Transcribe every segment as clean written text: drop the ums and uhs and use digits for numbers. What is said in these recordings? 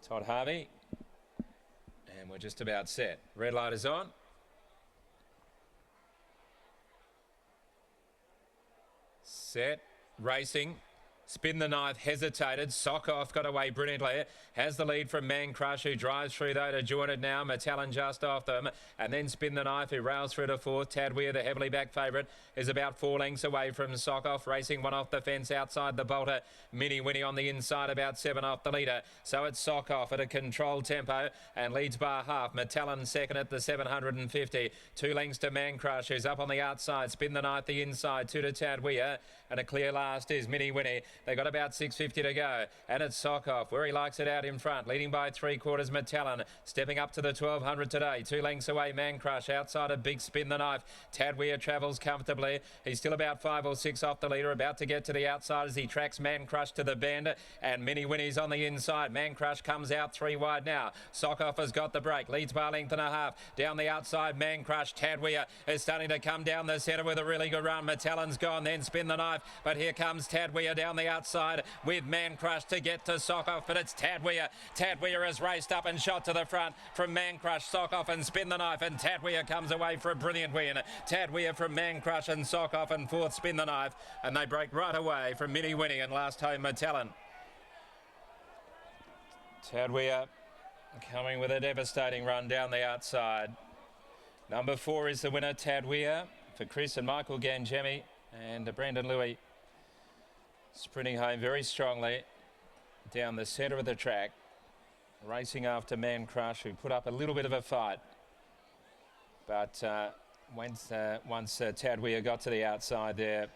Todd Harvey. And we're just about set. Red light is on. Set. Racing. Spin the knife, hesitated. Sokoff got away brilliantly. Has the lead from Man Crush, who drives through though to join it now. Metallan just off them. And then Spin the Knife, who rails through to fourth. TADWEER, the heavily backed favourite, is about 4 lengths away from Sokoff. Racing one off the fence outside the bolter. Mini Winnie on the inside, about 7 off the leader. So it's Sokoff at a controlled tempo and leads by half. Metallan second at the 750. 2 lengths to Man Crush, who's up on the outside. Spin the Knife the inside. 2 to TADWEER. And a clear last is Mini Winnie. They got about 650 to go, and it's Sokoff where he likes it out in front, leading by 3/4 Metallan, stepping up to the 1200 today. 2 lengths away, Man Crush outside a big Spin the Knife. TADWEER travels comfortably. He's still about 5 or 6 off the leader, about to get to the outside as he tracks Man Crush to the bend, and Mini Winnie's on the inside. Man Crush comes out 3 wide now. Sokoff has got the break, leads by a length and a half. Down the outside, Man Crush. TADWEER is starting to come down the centre with a really good run. Metallan's gone, then Spin the Knife, but here comes TADWEER down the outside with Man Crush to get to Sokoff, but it's TADWEER. TADWEER has raced up and shot to the front from Man Crush, Sokoff and Spin the Knife, and TADWEER comes away for a brilliant win. TADWEER from Man Crush and Sokoff, and fourth Spin the Knife, and they break right away from Mini Winnie and last home Metallan. TADWEER coming with a devastating run down the outside. Number 4 is the winner, TADWEER, for Chris and Michael Gangemi and Brendan Louis. Sprinting home very strongly down the centre of the track, racing after Man Crush, who put up a little bit of a fight. But once TADWEER got to the outside there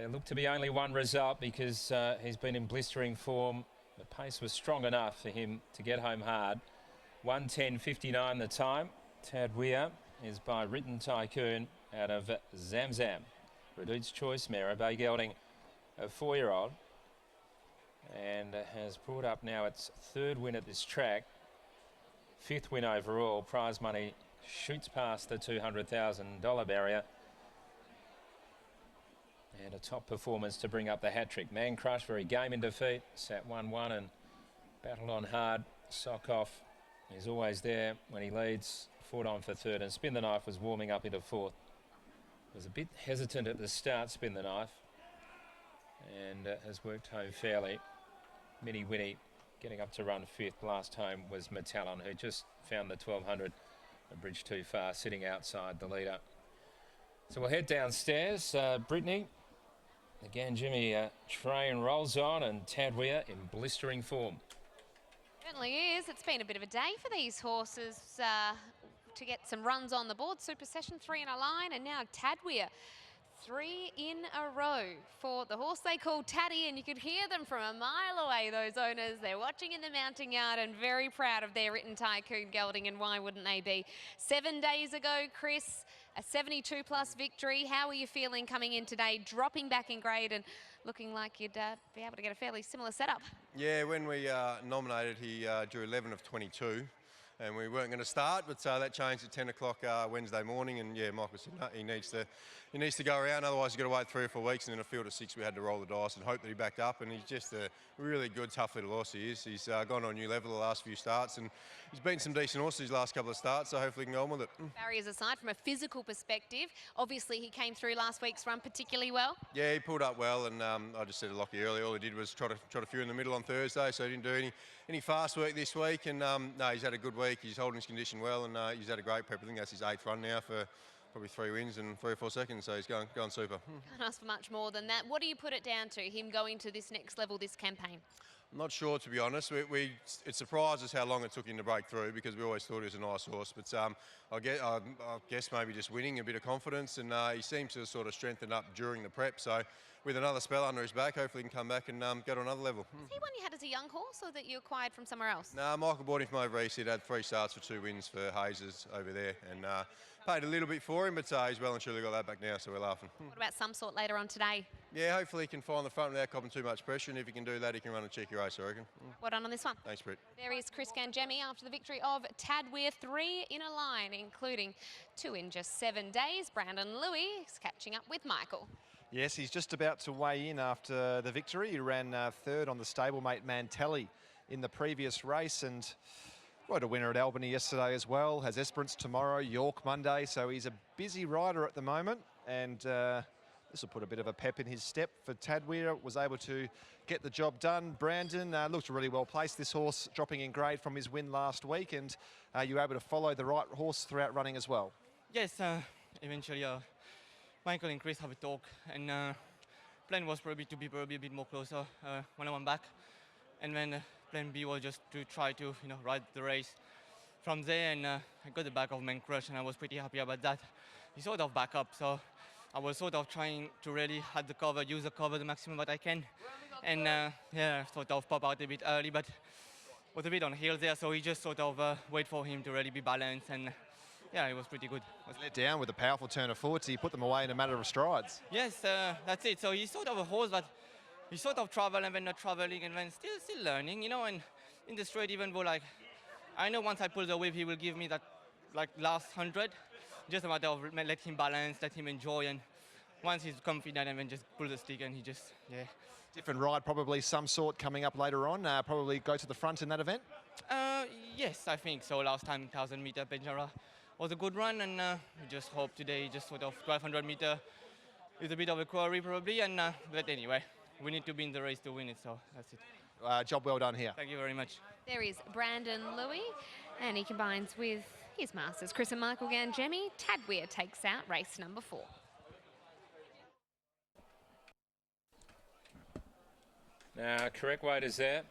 looked to be only one result because he's been in blistering form. The pace was strong enough for him to get home hard. 1:10.59 the time. TADWEER is by Written Tycoon out of Zamzam. Reduced Choice mare, Bay Gelding, a 4-year-old, and has brought up now its 3rd win at this track, 5th win overall. Prize money shoots past the $200,000 barrier, and a top performance to bring up the hat trick. Man Crush, very game in defeat, sat 1-1 and battled on hard. Sokoff is always there when he leads, fought on for 3rd, and Spin the Knife was warming up into 4th. Was a bit hesitant at the start, Spin the Knife, and has worked home fairly. Mini Winnie getting up to run 5th. Last home was Metallan, who just found the 1200 a bridge too far, sitting outside the leader. So we'll head downstairs. Brittany, again, Jimmy, train rolls on, and TADWEER in blistering form. Certainly is. It's been a bit of a day for these horses to get some runs on the board. Super Session 3 in a line, and now TADWEER 3 in a row for the horse they call Taddy, and you could hear them from a mile away, those owners. They're watching in the mounting yard and very proud of their Written Tycoon gelding, and why wouldn't they be? 7 days ago, Chris, a 72-plus victory. How are you feeling coming in today, dropping back in grade and looking like you'd be able to get a fairly similar setup? Yeah, when we nominated, he drew 11 of 22. And we weren't going to start, but that changed at 10 o'clock Wednesday morning. And yeah, Michael said no, he needs to go around. Otherwise, you've got to wait 3 or 4 weeks. And in a field of 6, we had to roll the dice and hope that he backed up. And he's just a really good, tough little horse. He is. He's gone on a new level the last few starts, and he's beaten some decent horses these last couple of starts. So hopefully, he can go on with it. Barriers aside, from a physical perspective, obviously he came through last week's run particularly well. Yeah, he pulled up well, and I just said to Lockie earlier, all he did was trot a few in the middle on Thursday, so he didn't do any fast work this week. And no, he's had a good week. He's holding his condition well, and he's had a great prep. I think that's his 8th run now for probably 3 wins and 3 or 4 seconds, so he's going super. Can't ask for much more than that. What do you put it down to, him going to this next level this campaign? I'm not sure, to be honest. It surprised us how long it took him to break through, because we always thought he was a nice horse. But I guess maybe just winning, a bit of confidence, and he seems to have sort of strengthened up during the prep. So with another spell under his back, hopefully he can come back and go to another level. Is he one you had as a young horse, or that you acquired from somewhere else? No, Michael bought him from over east. He'd had 3 starts for 2 wins for Hazes over there, and paid a little bit for him, but he's well and truly got that back now, so we're laughing. What about some sort later on today? Yeah, hopefully he can find the front without copping too much pressure, and if he can do that, he can run a cheeky race, I reckon. Well done on this one. Thanks, Britt. There is Chris Gangemi after the victory of TADWEER, 3 in a line, including 2 in just 7 days. Brandon Louis is catching up with Michael. Yes, he's just about to weigh in after the victory. He ran 3rd on the stablemate Mantelli in the previous race, and rode a winner at Albany yesterday as well. Has Esperance tomorrow, York Monday, so he's a busy rider at the moment, and this will put a bit of a pep in his step for TADWEER. Was able to get the job done. Brandon looked really well placed, this horse, dropping in grade from his win last week, and you were able to follow the right horse throughout running as well. Yes, eventually Michael and Chris have a talk, and plan was probably to be a bit more closer when I went back, and then plan B was just to try to ride the race from there, and I got the back of Man Crush, and I was pretty happy about that. He sort of back up, so I was sort of trying to really have the cover, use the cover the maximum that I can, and yeah, sort of pop out a bit early, but was a bit on heel there, so he just sort of wait for him to really be balanced, and yeah, it was pretty good. Was let down with a powerful turn of forward, so you put them away in a matter of strides. Yes, that's it. So he's sort of a horse, but he sort of travel and then not traveling, and then still learning, and in the straight, even though like I know once I pull the whip, he will give me that like last 100. Just a matter of let him balance, let him enjoy, and once he's confident, and then just pull the stick, and he just Different ride, probably some sort coming up later on. Probably go to the front in that event. Yes, I think so. Last time 1,000 meter Benjara was a good run, and we just hope today just sort of 1,200 meter is a bit of a quarry probably, and but anyway, we need to be in the race to win it, so that's it. Job well done here. Thank you very much. There is Brandon Louis, and he combines with his masters, Chris and Michael Gangemi. TADWEER takes out race number 4. Now, correct weight is there.